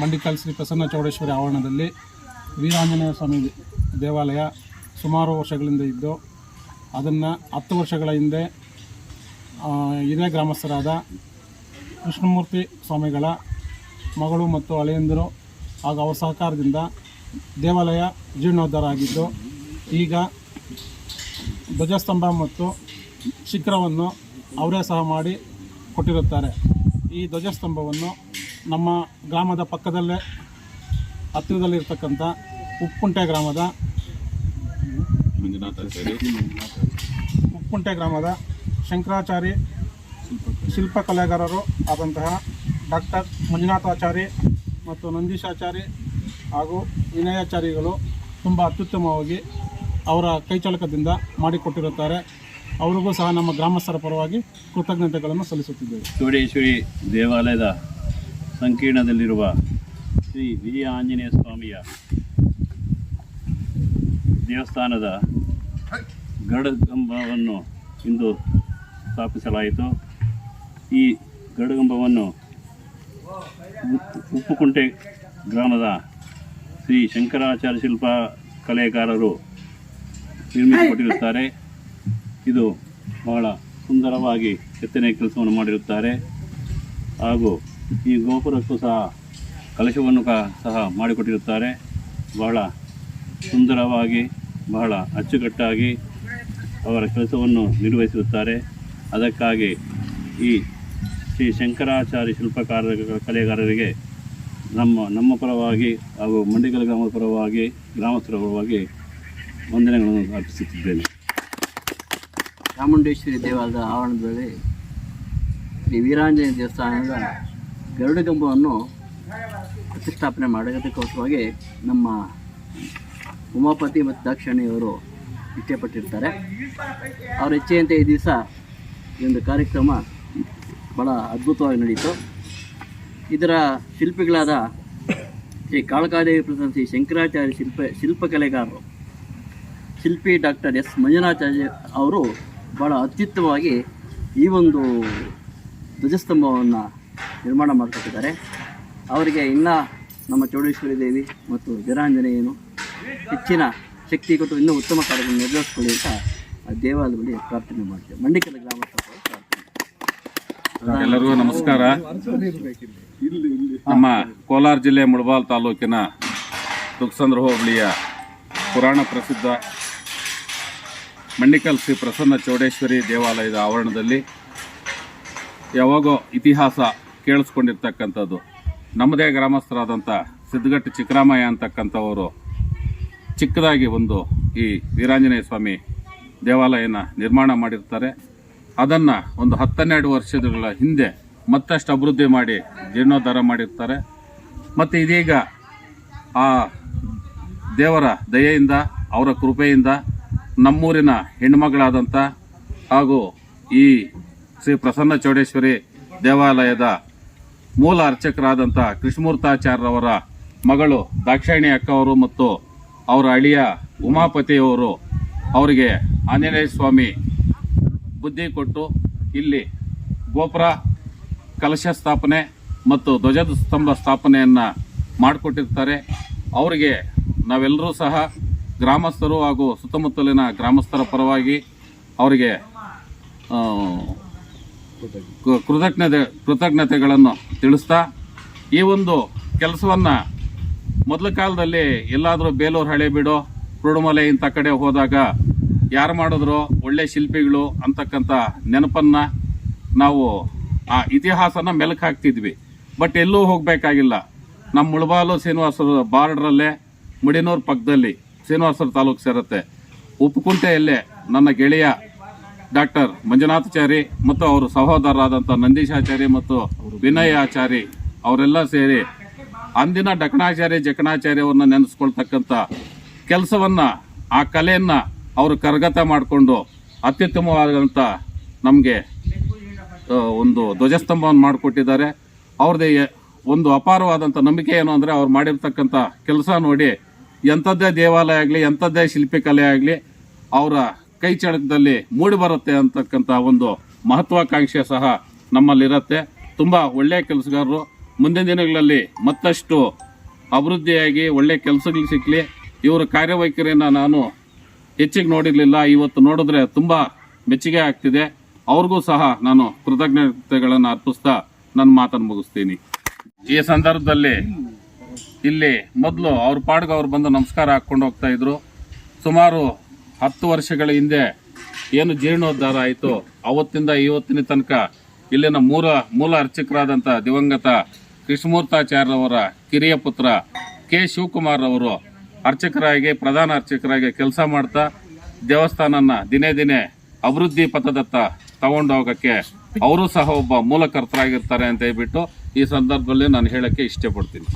ಮಂಡಿಕಲ್ ಶ್ರೀ ಪ್ರಸನ್ನ ಚೌಡೇಶ್ವರಿ ಆವರಣದಲ್ಲಿ ವೀರಾಂಜನೇಯ ಸ್ವಾಮಿ ದೇವಾಲಯ ಸುಮಾರು ವರ್ಷಗಳಿಂದ ಇದ್ದು, ಅದನ್ನು 10 ವರ್ಷಗಳ ಹಿಂದೆ ಹಿರಿಯ ಗ್ರಾಮಸ್ಥರಾದ ಕೃಷ್ಣಮೂರ್ತಿ ಸ್ವಾಮಿಗಳ ಮಗಳು ಮತ್ತು ಅಳಿಯಂದಿರು ಹಾಗೂ ಅವರ ಸಹಕಾರದಿಂದ ದೇವಾಲಯ ಜೀರ್ಣೋದ್ಧಾರ ಆಗಿದ್ದು, ಈಗ ಧ್ವಜಸ್ತಂಭ ಮತ್ತು ಶಿಖರವನ್ನು ಅವರೇ ಸಹ ಮಾಡಿ ಕೊಟ್ಟಿರುತ್ತಾರೆ. ಈ ಧ್ವಜಸ್ತಂಭವನ್ನು ನಮ್ಮ ಗ್ರಾಮದ ಪಕ್ಕದಲ್ಲೇ ಹತ್ತಿರದಲ್ಲಿರ್ತಕ್ಕಂಥ ಉಪ್ಪುಂಟೆ ಗ್ರಾಮದ ಶಂಕರಾಚಾರಿ ಶಿಲ್ಪಕಲೆಗಾರರು ಆದಂತಹ ಡಾಕ್ಟರ್ ಮಂಜುನಾಥಾಚಾರಿ ಮತ್ತು ನಂದೀಶಾಚಾರಿ ಹಾಗೂ ವಿನಯಾಚಾರಿಗಳು ತುಂಬ ಅತ್ಯುತ್ತಮವಾಗಿ ಅವರ ಕೈಚಳಕದಿಂದ ಮಾಡಿಕೊಟ್ಟಿರುತ್ತಾರೆ. ಅವರಿಗೂ ಸಹ ನಮ್ಮ ಗ್ರಾಮಸ್ಥರ ಪರವಾಗಿ ಕೃತಜ್ಞತೆಗಳನ್ನು ಸಲ್ಲಿಸುತ್ತಿದ್ದೇವೆ. ಚೌಡೇಶ್ವರಿ ದೇವಾಲಯದ ಸಂಕೀರ್ಣದಲ್ಲಿರುವ ಶ್ರೀ ವಿಜಯ ಆಂಜನೇಯ ಸ್ವಾಮಿಯ ದೇವಸ್ಥಾನದ ಗರುಡಗಂಬವನ್ನು ಇಂದು ಸ್ಥಾಪಿಸಲಾಯಿತು. ಈ ಗರುಡಗಂಬವನ್ನು ಉಪ್ಪುಕುಂಟೆ ಗ್ರಾಮದ ಶ್ರೀ ಶಂಕರಾಚಾರ್ಯ ಶಿಲ್ಪ ಕಲೆಗಾರರು ನಿರ್ಮಿಸಿಕೊಟ್ಟಿರುತ್ತಾರೆ. ಇದು ಬಹಳ ಸುಂದರವಾಗಿ ಕೆತ್ತನೆ ಕೆಲಸವನ್ನು ಮಾಡಿರುತ್ತಾರೆ. ಹಾಗೂ ಈ ಗೋಪುರಕ್ಕೂ ಸಹ ಕಲಶವನ್ನು ಸಹ ಮಾಡಿಕೊಟ್ಟಿರುತ್ತಾರೆ. ಬಹಳ ಸುಂದರವಾಗಿ ಬಹಳ ಅಚ್ಚುಕಟ್ಟಾಗಿ ಅವರ ಕೆಲಸವನ್ನು ನಿರ್ವಹಿಸಿರುತ್ತಾರೆ. ಅದಕ್ಕಾಗಿ ಈ ಶ್ರೀ ಶಂಕರಾಚಾರ್ಯ ಕಲೆಗಾರರಿಗೆ ನಮ್ಮ ಪರವಾಗಿ ಹಾಗೂ ಮಂಡಿಕಲ್ ಗ್ರಾಮದ ಪರವಾಗಿ ಗ್ರಾಮಸ್ಥರ ಪರವಾಗಿ ವಂದನೆಗಳನ್ನು ಅರ್ಪಿಸುತ್ತಿದ್ದೇನೆ. ಚಾಮುಂಡೇಶ್ವರಿ ದೇವಾಲಯದ ಆವರಣದಲ್ಲಿ ಶ್ರೀ ವೀರಾಂಜನೇಯ ದೇವಸ್ಥಾನದ ಗರುಡಗಂಬವನ್ನು ಪ್ರತಿಷ್ಠಾಪನೆ ಮಾಡೋದಕ್ಕೋಸ್ಕರವಾಗಿ ನಮ್ಮ ಉಮಾಪತಿ ಮತ್ತು ದಾಕ್ಷಾಣಿಯವರು ಇಷ್ಟಪಟ್ಟಿರ್ತಾರೆ. ಅವರ ಇಚ್ಛೆಯಂತೆ ಈ ದಿವಸ ಈ ಒಂದು ಕಾರ್ಯಕ್ರಮ ಭಾಳ ಅದ್ಭುತವಾಗಿ ನಡೀತು. ಇದರ ಶಿಲ್ಪಿಗಳಾದ ಶ್ರೀ ಕಾಳಕಾದೇವಿ ಪ್ರಸನ್ನ ಶ್ರೀ ಶಂಕರಾಚಾರ್ಯ ಶಿಲ್ಪಕಲೆಗಾರರು ಶಿಲ್ಪಿ ಡಾಕ್ಟರ್ ಎಸ್ ಮಂಜುನಾಥಾಚಾರ್ಯ ಅವರು ಭಾಳ ಅತ್ಯುತ್ತಮವಾಗಿ ಈ ಒಂದು ಧ್ವಜಸ್ತಂಭವನ್ನು ನಿರ್ಮಾಣ ಮಾಡಿಕೊಟ್ಟಿದ್ದಾರೆ. ಅವರಿಗೆ ಇನ್ನೂ ನಮ್ಮ ಚೌಡೇಶ್ವರಿ ದೇವಿ ಮತ್ತು ವೀರಾಂಜನೇಯನು ಹೆಚ್ಚಿನ ಶಕ್ತಿ ಕೊಟ್ಟು ಇನ್ನೂ ಉತ್ತಮ ಕಾರ್ಯಗಳನ್ನು ನಿರ್ವಹಿಸಿಕೊಳ್ಳಿ ಅಂತ ಆ ದೇವಾಲಯದಲ್ಲಿ ಪ್ರಾರ್ಥನೆ ಮಾಡ್ತೇವೆ. ಮಂಡಿಕಲ್ ಗ್ರಾಮಸ್ಥರ ಎಲ್ಲರಿಗೂ ನಮಸ್ಕಾರ. ನಮ್ಮ ಕೋಲಾರ ಜಿಲ್ಲೆ ಮುಳಬಾಲ್ ತಾಲೂಕಿನ ತುಗಸಂದ್ರ ಹೋಬಳಿಯ ಪುರಾಣ ಪ್ರಸಿದ್ಧ ಮಂಡಿಕಲ್ ಶ್ರೀ ಪ್ರಸನ್ನ ಚೌಡೇಶ್ವರಿ ದೇವಾಲಯದ ಆವರಣದಲ್ಲಿ ಯಾವಾಗೋ ಇತಿಹಾಸ ಕೇಳಿಸ್ಕೊಂಡಿರ್ತಕ್ಕಂಥದ್ದು ನಮ್ಮದೇ ಗ್ರಾಮಸ್ಥರಾದಂಥ ಸಿದ್ದಗಟ್ಟ ಚಿಕ್ಕರಾಮಯ್ಯ ಅಂತಕ್ಕಂಥವರು ಚಿಕ್ಕದಾಗಿ ಒಂದು ಈ ವೀರಾಂಜನೇಯ ಸ್ವಾಮಿ ದೇವಾಲಯನ ನಿರ್ಮಾಣ ಮಾಡಿರ್ತಾರೆ. ಅದನ್ನು ಒಂದು 10-12 ವರ್ಷಗಳ ಹಿಂದೆ ಮತ್ತಷ್ಟು ಅಭಿವೃದ್ಧಿ ಮಾಡಿ ಜೀರ್ಣೋದ್ಧಾರ ಮಾಡಿರ್ತಾರೆ. ಮತ್ತು ಇದೀಗ ಆ ದೇವರ ದಯೆಯಿಂದ ಅವರ ಕೃಪೆಯಿಂದ ನಮ್ಮೂರಿನ ಹೆಣ್ಣುಮಗಳಾದಂಥ ಹಾಗೂ ಈ ಶ್ರೀ ಪ್ರಸನ್ನ ಚೌಡೇಶ್ವರಿ ದೇವಾಲಯದ ಮೂಲ ಅರ್ಚಕರಾದಂಥ ಕೃಷ್ಣಮೂರ್ತಾಚಾರ್ಯರವರ ಮಗಳು ದಾಕ್ಷಾಯಿಣಿ ಅಕ್ಕವರು ಮತ್ತು ಅವರ ಅಳಿಯ ಉಮಾಪತಿಯವರು ಅವರಿಗೆ ಆಂಜನೇಯ ಸ್ವಾಮಿ ಬುದ್ಧಿ ಕೊಟ್ಟು ಇಲ್ಲಿ ಗೋಪುರ ಕಲಶ ಸ್ಥಾಪನೆ ಮತ್ತು ಧ್ವಜದ ಸ್ತಂಭ ಸ್ಥಾಪನೆಯನ್ನು ಮಾಡಿಕೊಟ್ಟಿರ್ತಾರೆ. ಅವರಿಗೆ ನಾವೆಲ್ಲರೂ ಸಹ ಗ್ರಾಮಸ್ಥರು ಹಾಗೂ ಸುತ್ತಮುತ್ತಲಿನ ಗ್ರಾಮಸ್ಥರ ಪರವಾಗಿ ಅವರಿಗೆ ಕೃತಜ್ಞತೆಗಳನ್ನು ತಿಳಿಸ್ತಾ, ಈ ಒಂದು ಕೆಲಸವನ್ನು ಮೊದಲ ಕಾಲದಲ್ಲಿ ಎಲ್ಲಾದರೂ ಬೇಲೂರು ಹಳೇಬೀಡು ಕುರುಡುಮಲೆ ಇಂಥ ಕಡೆ ಹೋದಾಗ ಯಾರು ಮಾಡಿದ್ರು ಒಳ್ಳೆ ಶಿಲ್ಪಿಗಳು ಅಂತಕ್ಕಂಥ ನೆನಪನ್ನು ನಾವು ಆ ಇತಿಹಾಸನ ಮೆಲುಕು ಹಾಕ್ತಿದ್ವಿ. ಬಟ್ ಎಲ್ಲೂ ಹೋಗಬೇಕಾಗಿಲ್ಲ. ನಮ್ಮ ಮುಳಬಾಲು ಶ್ರೀನಿವಾಸರ ಬಾರ್ಡ್ರಲ್ಲೇ ಮುಡಿನೂರು ಪಕ್ಕದಲ್ಲಿ ಶ್ರೀನಿವಾಸರ ತಾಲೂಕು ಸೇರುತ್ತೆ. ಉಪ್ಪುಕುಂಟೆಯಲ್ಲೇ ನನ್ನ ಗೆಳೆಯ ಡಾಕ್ಟರ್ ಮಂಜುನಾಥಾಚಾರಿ ಮತ್ತು ಅವರು ಸಹೋದರರಾದಂಥ ನಂದೀಶಾಚಾರಿ ಮತ್ತು ವಿನಯಾಚಾರಿ ಅವರೆಲ್ಲ ಸೇರಿ ಅಂದಿನ ಡಕಣಾಚಾರ್ಯ ಜಕಣಾಚಾರ್ಯ ಅವ್ರನ್ನ ನೆನೆಸ್ಕೊಳ್ತಕ್ಕಂಥ ಕೆಲಸವನ್ನು, ಆ ಕಲೆಯನ್ನು ಅವರು ಕರಗತ ಮಾಡಿಕೊಂಡು ಅತ್ಯುತ್ತಮವಾದಂಥ ನಮಗೆ ಒಂದು ಧ್ವಜಸ್ತಂಭವನ್ನು ಮಾಡಿಕೊಟ್ಟಿದ್ದಾರೆ. ಅವ್ರದ್ದೇ ಒಂದು ಅಪಾರವಾದಂಥ ನಂಬಿಕೆ ಏನು ಅಂದರೆ, ಅವ್ರು ಮಾಡಿರ್ತಕ್ಕಂಥ ಕೆಲಸ ನೋಡಿ ಎಂಥದ್ದೇ ದೇವಾಲಯ ಆಗಲಿ ಎಂಥದ್ದೇ ಶಿಲ್ಪಿ ಕಲೆ ಆಗಲಿ ಅವರ ಕೈ ಚಳಕದಲ್ಲಿ ಮೂಡಿ ಬರುತ್ತೆ ಅಂತಕ್ಕಂಥ ಒಂದು ಮಹತ್ವಾಕಾಂಕ್ಷೆ ಸಹ ನಮ್ಮಲ್ಲಿರುತ್ತೆ. ತುಂಬ ಒಳ್ಳೆಯ ಕೆಲಸಗಾರರು. ಮುಂದಿನ ದಿನಗಳಲ್ಲಿ ಮತ್ತಷ್ಟು ಅಭಿವೃದ್ಧಿಯಾಗಿ ಒಳ್ಳೆ ಕೆಲಸಗಳು ಸಿಕ್ಕಲಿ. ಇವರ ಕಾರ್ಯವೈಖರಿಯನ್ನು ನಾನು ಹೆಚ್ಚಿಗೆ ನೋಡಿರಲಿಲ್ಲ, ಇವತ್ತು ನೋಡಿದ್ರೆ ತುಂಬ ಮೆಚ್ಚುಗೆ ಆಗ್ತಿದೆ. ಅವ್ರಿಗೂ ಸಹ ನಾನು ಕೃತಜ್ಞತೆಗಳನ್ನು ಅರ್ಪಿಸ್ತಾ ನನ್ನ ಮಾತನ್ನು ಮುಗಿಸ್ತೀನಿ. ಈ ಸಂದರ್ಭದಲ್ಲಿ ಇಲ್ಲಿ ಮೊದಲು ಅವ್ರ ಪಾಡ್ಗೆ ಅವ್ರು ಬಂದು ನಮಸ್ಕಾರ ಹಾಕ್ಕೊಂಡು ಹೋಗ್ತಾ ಇದ್ರು. ಸುಮಾರು 10 ವರ್ಷಗಳ ಹಿಂದೆ ಏನು ಜೀರ್ಣೋದ್ಧಾರ ಆಯಿತು, ಅವತ್ತಿಂದ ಇವತ್ತಿನ ತನಕ ಇಲ್ಲಿನ ಮೂಲ ಅರ್ಚಕರಾದಂಥ ದಿವಂಗತ ಕೃಷ್ಣಮೂರ್ತಾಚಾರ್ಯವರ ಕಿರಿಯ ಪುತ್ರ ಕೆ ಶಿವಕುಮಾರ್ ಅವರು ಅರ್ಚಕರಾಗಿ, ಪ್ರಧಾನ ಅರ್ಚಕರಾಗಿ ಕೆಲಸ ಮಾಡ್ತಾ ದೇವಸ್ಥಾನನ ದಿನೇ ದಿನೇ ಅಭಿವೃದ್ಧಿ ಪಥದತ್ತ ತಗೊಂಡು ಹೋಗೋಕ್ಕೆ ಅವರು ಸಹ ಒಬ್ಬ ಮೂಲಕರ್ತರಾಗಿರ್ತಾರೆ ಅಂತ ಹೇಳ್ಬಿಟ್ಟು ಈ ಸಂದರ್ಭದಲ್ಲಿ ನಾನು ಹೇಳಕ್ಕೆ ಇಷ್ಟಪಡ್ತೀನಿ.